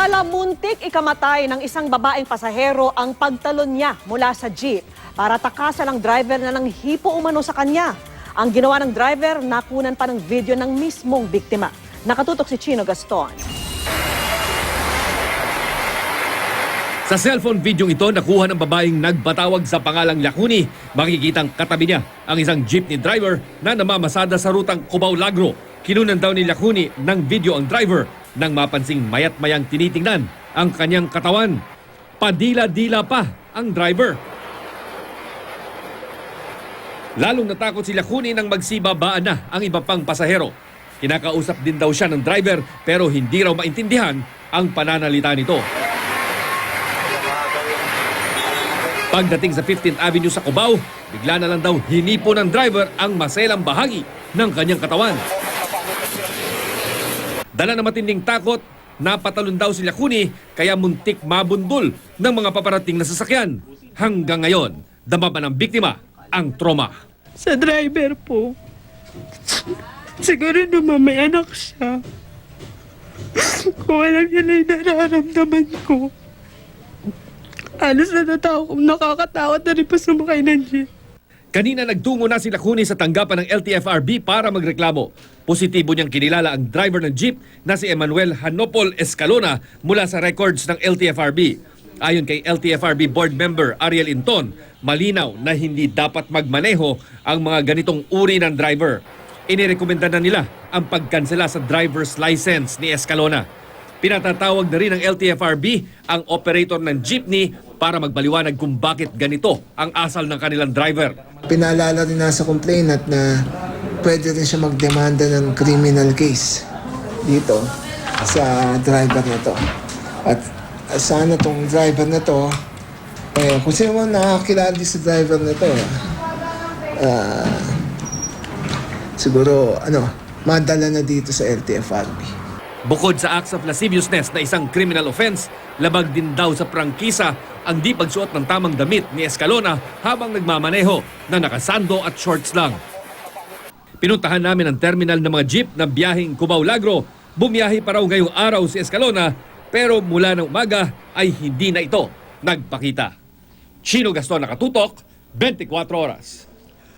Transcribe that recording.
Samantala, muntik ikamatay ng isang babaeng pasahero ang pagtalon niya mula sa jeep para takasan ang driver na nanghipo umano sa kanya. Ang ginawa ng driver, nakunan pa ng video ng mismong biktima. Nakatutok si Chino Gaston. Sa cellphone video ito, nakuha ng babaeng nagbatawag sa pangalang Lakuni. Makikitang katabi niya ang isang jeepney driver na namamasada sa rutang Cubao-Lagro. Kinunan daw ni Lakuni ng video ang driver nang mapansing mayat-mayang tinitingnan ang kanyang katawan. Padila-dila pa ang driver. Lalong natakot si Lakuni nang magsibabaan na ang iba pang pasahero. Kinakausap din daw siya ng driver pero hindi raw maintindihan ang pananalita nito. Pagdating sa 15th Avenue sa Cubao, bigla na lang daw hinipo ng driver ang maselang bahagi ng kanyang katawan. Dala na matinding takot, napatalon daw si Lakuni kaya muntik mabundol ng mga paparating na sasakyan. Hanggang ngayon, dama pa ng biktima ang trauma. Sa driver po. Siguro naman may anak siya. Kung alam niya na yung nararamdaman ko. Alas na natao kung nakakatakot na rin pa sumakay ng jeep. Kanina nagtungo na si Lakuni sa tanggapan ng LTFRB para magreklamo. Positibo niyang kinilala ang driver ng jeep na si Emmanuel Hanopol Escalona mula sa records ng LTFRB. Ayon kay LTFRB board member Ariel Inton, malinaw na hindi dapat magmaneho ang mga ganitong uri ng driver. Inirekomenda na nila ang pagkansela sa driver's license ni Escalona. Pinatatawag na rin ng LTFRB ang operator ng jeepney para magbaliwanag kung bakit ganito ang asal ng kanilang driver. Pinaalala rin nasa complainant na pwede rin siya magdemanda ng criminal case dito sa driver na to. At sana tong driver na to, kung sino man nakakilala sa driver na to, siguro madala na dito sa LTFRB. Bukod sa acts of lasciviousness na isang criminal offense, labag din daw sa prangkisa ang di pagsuot ng tamang damit ni Escalona habang nagmamaneho na nakasando at shorts lang. Pinuntahan namin ang terminal ng mga jeep na biyaheng Cubao-Lagro. Bumiyahe pa raw ngayong araw si Escalona pero mula ng umaga ay hindi na ito nagpakita. Chino Gaston, Nakatutok, 24 Oras.